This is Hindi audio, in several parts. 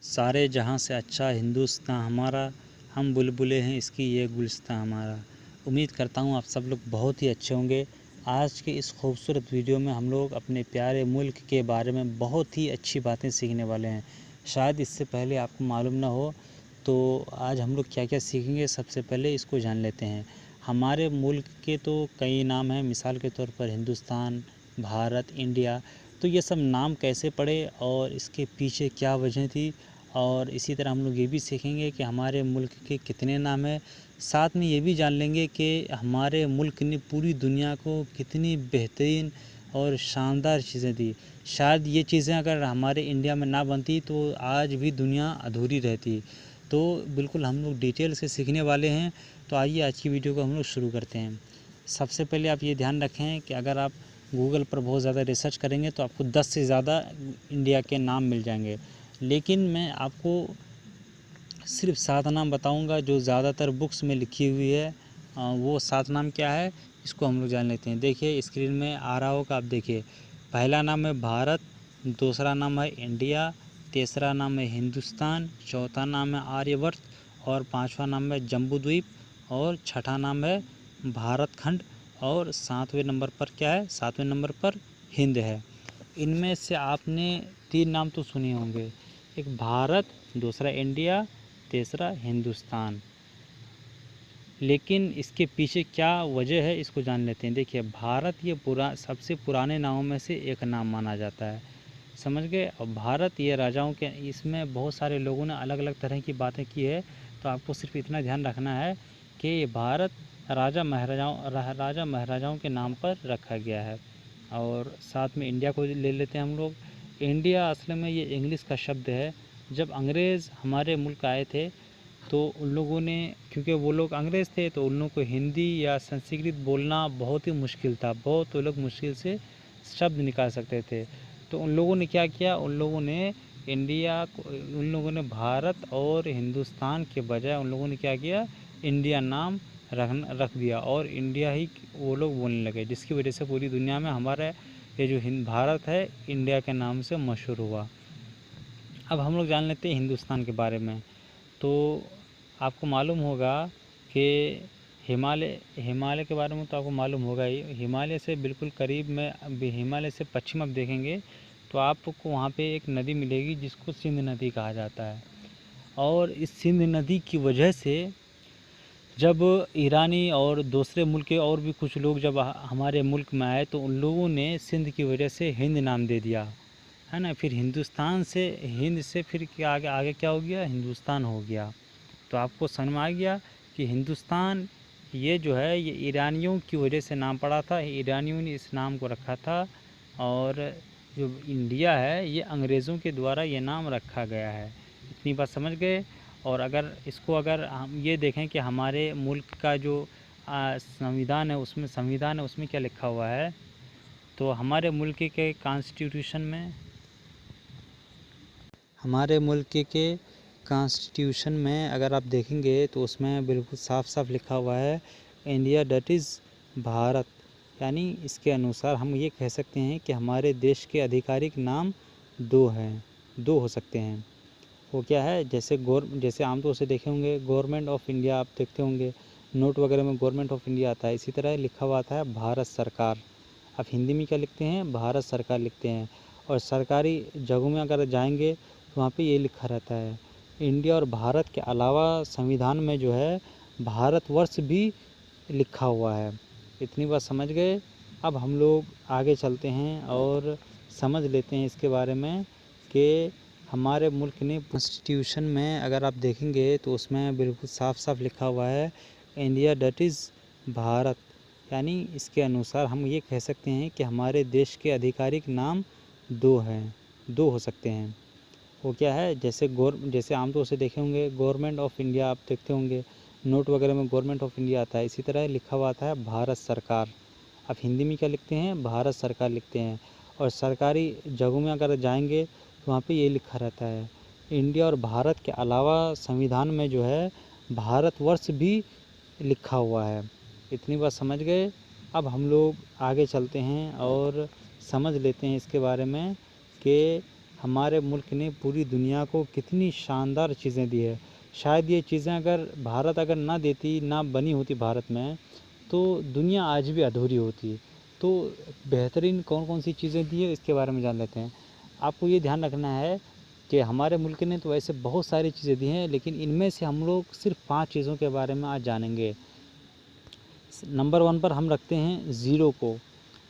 सारे जहाँ से अच्छा हिंदुस्तान हमारा, हम बुलबुलें हैं इसकी ये गुलिस्तां हमारा। उम्मीद करता हूँ आप सब लोग बहुत ही अच्छे होंगे। आज के इस खूबसूरत वीडियो में हम लोग अपने प्यारे मुल्क के बारे में बहुत ही अच्छी बातें सीखने वाले हैं। शायद इससे पहले आपको मालूम ना हो, तो आज हम लोग क्या क्या सीखेंगे, सबसे पहले इसको जान लेते हैं। हमारे मुल्क के तो कई नाम हैं, मिसाल के तौर पर हिंदुस्तान, भारत, इंडिया। तो ये सब नाम कैसे पड़े और इसके पीछे क्या वजह थी, और इसी तरह हम लोग ये भी सीखेंगे कि हमारे मुल्क के कितने नाम हैं। साथ में ये भी जान लेंगे कि हमारे मुल्क ने पूरी दुनिया को कितनी बेहतरीन और शानदार चीज़ें दी। शायद ये चीज़ें अगर हमारे इंडिया में ना बनती तो आज भी दुनिया अधूरी रहती। तो बिल्कुल हम लोग डिटेल से सीखने वाले हैं। तो आइए आज की वीडियो को हम लोग शुरू करते हैं। सबसे पहले आप ये ध्यान रखें कि अगर आप गूगल पर बहुत ज़्यादा रिसर्च करेंगे तो आपको 10 से ज़्यादा इंडिया के नाम मिल जाएंगे, लेकिन मैं आपको सिर्फ 7 नाम बताऊंगा जो ज़्यादातर बुक्स में लिखी हुई है। वो 7 नाम क्या है, इसको हम लोग जान लेते हैं। देखिए स्क्रीन में आ रहा होगा, आप देखिए। पहला नाम है भारत, दूसरा नाम है इंडिया, तीसरा नाम है हिंदुस्तान, चौथा नाम है आर्यवर्त, और पांचवा नाम है जम्बूद्वीप, और छठा नाम है भारत खंड, और 7वें नंबर पर क्या है, 7वें नंबर पर हिंद है। इनमें से आपने 3 नाम तो सुने होंगे, एक भारत, दूसरा इंडिया, तीसरा हिंदुस्तान। लेकिन इसके पीछे क्या वजह है, इसको जान लेते हैं। देखिए भारत ये सबसे पुराने नामों में से एक नाम माना जाता है, समझ गए। और भारत ये राजाओं के, इसमें बहुत सारे लोगों ने अलग अलग तरह की बातें की है, तो आपको सिर्फ इतना ध्यान रखना है कि ये भारत राजा महाराजाओं के नाम पर रखा गया है। और साथ में इंडिया को ले लेते हैं हम लोग। इंडिया असल में ये इंग्लिश का शब्द है। जब अंग्रेज़ हमारे मुल्क आए थे तो उन लोगों ने, क्योंकि वो लोग अंग्रेज़ थे, तो उन लोगों को हिंदी या संस्कृत बोलना बहुत ही मुश्किल था। बहुत वो लोग मुश्किल से शब्द निकाल सकते थे। तो उन लोगों ने क्या किया, उन लोगों ने भारत और हिंदुस्तान के बजाय उन लोगों ने क्या किया, इंडिया नाम रख दिया, और इंडिया ही वो लोग बोलने लगे, जिसकी वजह से पूरी दुनिया में हमारा ये जो भारत है इंडिया के नाम से मशहूर हुआ। अब हम लोग जान लेते हैं हिंदुस्तान के बारे में। तो आपको मालूम होगा कि हिमालय के बारे में तो आपको मालूम होगा ही। हिमालय से बिल्कुल करीब में, हिमालय से पश्चिम आप देखेंगे तो आपको वहाँ पे एक नदी मिलेगी जिसको सिंध नदी कहा जाता है। और इस सिंध नदी की वजह से जब ईरानी और दूसरे मुल्क के और भी कुछ लोग जब हमारे मुल्क में आए तो उन लोगों ने सिंध की वजह से हिंद नाम दे दिया, है ना। फिर हिंद से फिर क्या आगे क्या हो गया, हिंदुस्तान हो गया। तो आपको समझ में आ गया कि हिंदुस्तान ये जो है ये ईरानियों की वजह से नाम पड़ा था, ईरानियों ने इस नाम को रखा था। और जो इंडिया है ये अंग्रेज़ों के द्वारा ये नाम रखा गया है। इतनी बात समझ गए। और अगर हम ये देखें कि हमारे मुल्क का जो संविधान है उसमें क्या लिखा हुआ है, तो हमारे मुल्क के कॉन्स्टिट्यूशन में, हमारे मुल्क के कॉन्स्टिट्यूशन में अगर आप देखेंगे तो उसमें बिल्कुल साफ साफ लिखा हुआ है इंडिया डैट इज़ भारत। यानी इसके अनुसार हम ये कह सकते हैं कि हमारे देश के आधिकारिक नाम 2 हैं, 2 हो सकते हैं। वो क्या है, जैसे आमतौर से देखे होंगे गवर्नमेंट ऑफ इंडिया, आप देखते होंगे नोट वगैरह में गवर्नमेंट ऑफ इंडिया आता है, इसी तरह लिखा हुआ आता है भारत सरकार। आप हिंदी में क्या लिखते हैं, भारत सरकार लिखते हैं। और सरकारी जगहों में अगर जाएंगे तो वहाँ पे ये लिखा रहता है इंडिया। और भारत के अलावा संविधान में जो है भारतवर्ष भी लिखा हुआ है। इतनी बात समझ गए। अब हम लोग आगे चलते हैं और समझ लेते हैं इसके बारे में कि हमारे मुल्क ने कॉन्स्टिट्यूशन में अगर आप देखेंगे तो उसमें बिल्कुल साफ साफ लिखा हुआ है इंडिया डैट इज़ भारत। यानी इसके अनुसार हम ये कह सकते हैं कि हमारे देश के आधिकारिक नाम 2 हैं, 2 हो सकते हैं। वो क्या है, जैसे आमतौर से देखे होंगे गवर्नमेंट ऑफ इंडिया, आप देखते होंगे नोट वगैरह में गवर्नमेंट ऑफ इंडिया आता है, इसी तरह लिखा हुआ आता है भारत सरकार। आप हिंदी में क्या लिखते हैं, भारत सरकार लिखते हैं। और सरकारी जगहों में अगर जाएंगे तो वहाँ पे ये लिखा रहता है इंडिया। और भारत के अलावा संविधान में जो है भारतवर्ष भी लिखा हुआ है। इतनी बात समझ गए। अब हम लोग आगे चलते हैं और समझ लेते हैं इसके बारे में कि हमारे मुल्क ने पूरी दुनिया को कितनी शानदार चीज़ें दी है। शायद ये चीज़ें अगर भारत अगर ना देती, ना बनी होती भारत में, तो दुनिया आज भी अधूरी होती। तो बेहतरीन कौन कौन सी चीज़ें दी है इसके बारे में जान लेते हैं। आपको ये ध्यान रखना है कि हमारे मुल्क ने तो वैसे बहुत सारी चीज़ें दी हैं, लेकिन इनमें से हम लोग सिर्फ 5 चीज़ों के बारे में आज जानेंगे। नंबर 1 पर हम रखते हैं ज़ीरो को।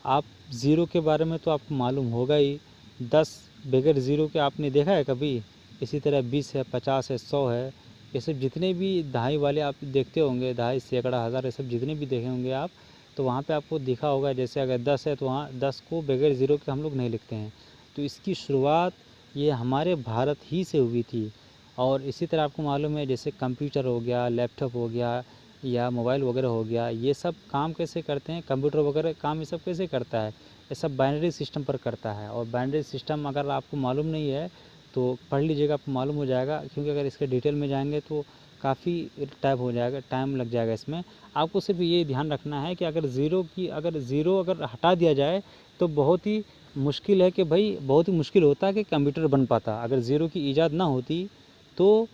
आप ज़ीरो के बारे में तो आपको मालूम होगा ही। 10 बगैर ज़ीरो के आपने देखा है कभी? इसी तरह 20 है, 50 है, 100 है, ये सब जितने भी दहाई वाले आप देखते होंगे, दहाई, सैकड़ा, हज़ार, ये सब जितने भी देखे होंगे आप, तो वहाँ पे आपको दिखा होगा जैसे अगर 10 है तो वहाँ 10 को बगैर ज़ीरो के हम लोग नहीं लिखते हैं। तो इसकी शुरुआत ये हमारे भारत ही से हुई थी। और इसी तरह आपको मालूम है जैसे कंप्यूटर हो गया, लैपटॉप हो गया या मोबाइल वगैरह हो गया, ये सब काम कैसे करते हैं, कंप्यूटर वगैरह काम ये सब कैसे करता है, ये सब बाइनरी सिस्टम पर करता है। और बाइनरी सिस्टम अगर आपको मालूम नहीं है तो पढ़ लीजिएगा, आपको मालूम हो जाएगा, क्योंकि अगर इसके डिटेल में जाएंगे तो काफ़ी टाइम लग जाएगा इसमें। आपको सिर्फ ये ध्यान रखना है कि अगर ज़ीरो अगर हटा दिया जाए तो बहुत ही मुश्किल है कि भाई, बहुत ही मुश्किल होता है कि कंप्यूटर बन पाता। अगर ज़ीरो की ईजाद ना होती तो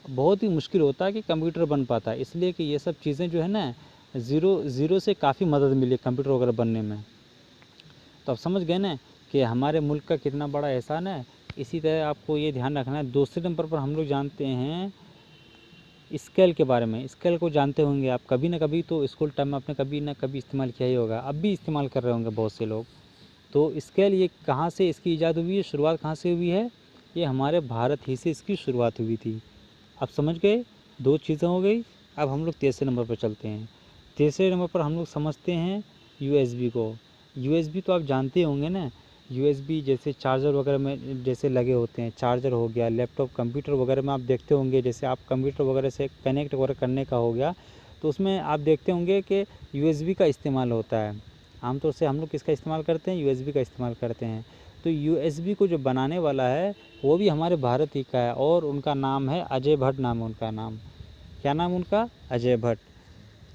बहुत ही मुश्किल होता है कि कंप्यूटर बन पाता। इसलिए कि ये सब चीज़ें जो है ना, ज़ीरो से काफ़ी मदद मिली कंप्यूटर वगैरह बनने में। तो आप समझ गए ना कि हमारे मुल्क का कितना बड़ा एहसान है। इसी तरह आपको ये ध्यान रखना है। दूसरे नंबर पर हम लोग जानते हैं स्केल के बारे में। स्केल को जानते होंगे आप, कभी ना कभी तो स्कूल टाइम में आपने कभी ना कभी इस्तेमाल किया ही होगा, अब भी इस्तेमाल कर रहे होंगे बहुत से लोग। तो स्केल ये कहाँ से इसकी ईजाद हुई है, शुरुआत कहाँ से हुई है? ये हमारे भारत ही से इसकी शुरुआत हुई थी। आप समझ गए, 2 चीज़ें हो गई। अब हम लोग तीसरे नंबर पर चलते हैं। तीसरे नंबर पर हम लोग समझते हैं यूएसबी को। यूएसबी तो आप जानते होंगे ना, यूएसबी जैसे चार्जर वगैरह में जैसे लगे होते हैं, चार्जर हो गया, लैपटॉप, कंप्यूटर वगैरह में आप देखते होंगे, जैसे आप कंप्यूटर वगैरह से कनेक्ट वगैरह करने का हो गया, तो उसमें आप देखते होंगे कि यूएसबी का इस्तेमाल होता है। आमतौर से हम लोग किसका इस्तेमाल करते हैं? यूएसबी का इस्तेमाल करते हैं। तो यूएसबी को जो बनाने वाला है वो भी हमारे भारत ही का है, और उनका नाम है अजय भट्ट, नाम है उनका नाम। क्या नाम उनका? अजय भट्ट।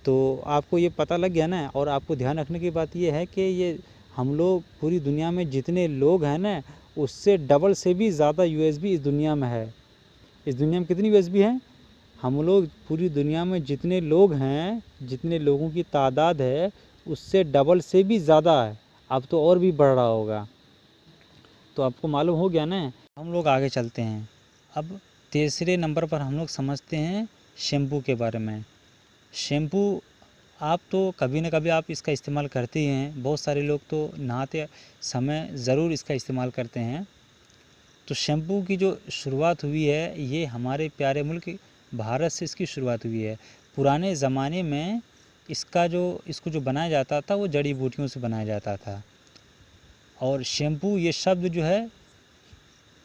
तो आपको ये पता लग गया ना। और आपको ध्यान रखने की बात ये है कि ये हम लोग पूरी दुनिया में जितने लोग हैं ना, उससे डबल से भी ज़्यादा यूएसबी इस दुनिया में है। इस दुनिया में कितनी यूएसबी हैं? हम लोग पूरी दुनिया में जितने लोग हैं, जितने लोगों की तादाद है, उससे डबल से भी ज़्यादा है। अब तो और भी बढ़ रहा होगा। तो आपको मालूम हो गया ना। हम लोग आगे चलते हैं। अब तीसरे नंबर पर हम लोग समझते हैं शैम्पू के बारे में। शैम्पू आप तो कभी ना कभी आप इसका इस्तेमाल करते ही हैं। बहुत सारे लोग तो नहाते समय ज़रूर इसका इस्तेमाल करते हैं। तो शैम्पू की जो शुरुआत हुई है, ये हमारे प्यारे मुल्क भारत से इसकी शुरुआत हुई है। पुराने ज़माने में इसको जो बनाया जाता था वो जड़ी बूटियों से बनाया जाता था। और शैम्पू ये शब्द जो है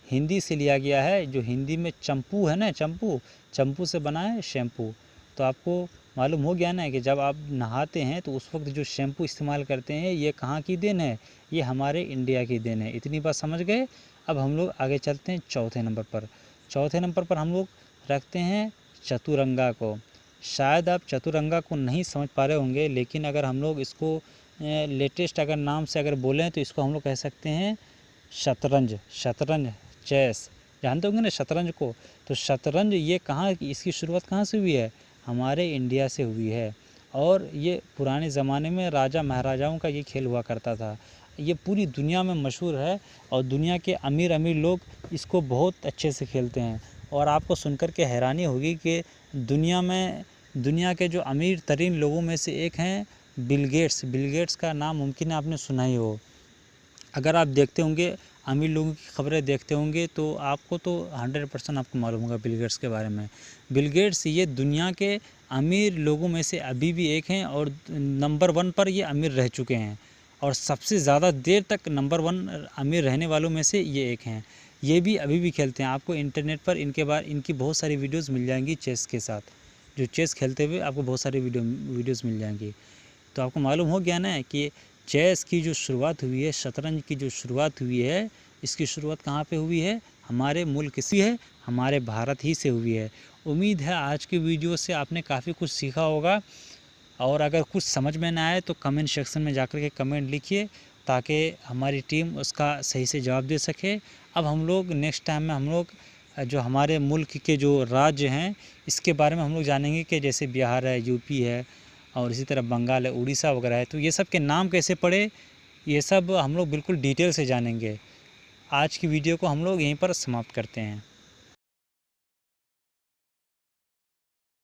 हिंदी से लिया गया है। जो हिंदी में चंपू है ना, चंपू से बना है शैम्पू। तो आपको मालूम हो गया ना कि जब आप नहाते हैं तो उस वक्त जो शैम्पू इस्तेमाल करते हैं, ये कहाँ की देन है? ये हमारे इंडिया की देन है। इतनी बात समझ गए। अब हम लोग आगे चलते हैं चौथे नंबर पर। चौथे नंबर पर हम लोग रखते हैं चतुरंगा को। शायद आप चतुरंगा को नहीं समझ पा रहे होंगे, लेकिन अगर हम लोग इसको लेटेस्ट अगर नाम से अगर बोलें तो इसको हम लोग कह सकते हैं शतरंज। चेस जानते होंगे ना शतरंज को। तो शतरंज ये इसकी शुरुआत कहाँ से हुई है? हमारे इंडिया से हुई है। और ये पुराने ज़माने में राजा महाराजाओं का ये खेल हुआ करता था। ये पूरी दुनिया में मशहूर है और दुनिया के अमीर अमीर लोग इसको बहुत अच्छे से खेलते हैं। और आपको सुनकर के हैरानी होगी कि दुनिया के जो अमीर तरीन लोगों में से एक हैं बिल गेट्स का नाम मुमकिन है आपने सुना ही हो। अगर आप देखते होंगे, अमीर लोगों की खबरें देखते होंगे, तो आपको तो 100% आपको मालूम होगा बिल गेट्स के बारे में। बिल गेट्स ये दुनिया के अमीर लोगों में से अभी भी एक हैं और नंबर 1 पर ये अमीर रह चुके हैं। और सबसे ज़्यादा देर तक नंबर 1 अमीर रहने वालों में से ये एक हैं। ये भी अभी भी खेलते हैं। आपको इंटरनेट पर इनकी बहुत सारी वीडियोज़ मिल जाएंगी चेस के साथ। जो चेस खेलते हुए आपको बहुत सारी वीडियोज़ मिल जाएंगी। तो आपको मालूम हो गया ना कि चेस की जो शुरुआत हुई है, शतरंज की जो शुरुआत हुई है, इसकी शुरुआत कहाँ पे हुई है? हमारे मुल्क से है, हमारे भारत ही से हुई है। उम्मीद है आज की वीडियो से आपने काफ़ी कुछ सीखा होगा। और अगर कुछ समझ में ना आए तो कमेंट सेक्शन में जाकर के कमेंट लिखिए, ताकि हमारी टीम उसका सही से जवाब दे सके। अब हम लोग नेक्स्ट टाइम में हम लोग जो हमारे मुल्क के जो राज्य हैं इसके बारे में हम लोग जानेंगे कि जैसे बिहार है, यूपी है और इसी तरह बंगाल है, उड़ीसा वगैरह है, तो ये सब के नाम कैसे पड़े, ये सब हम लोग बिल्कुल डिटेल से जानेंगे। आज की वीडियो को हम लोग यहीं पर समाप्त करते हैं।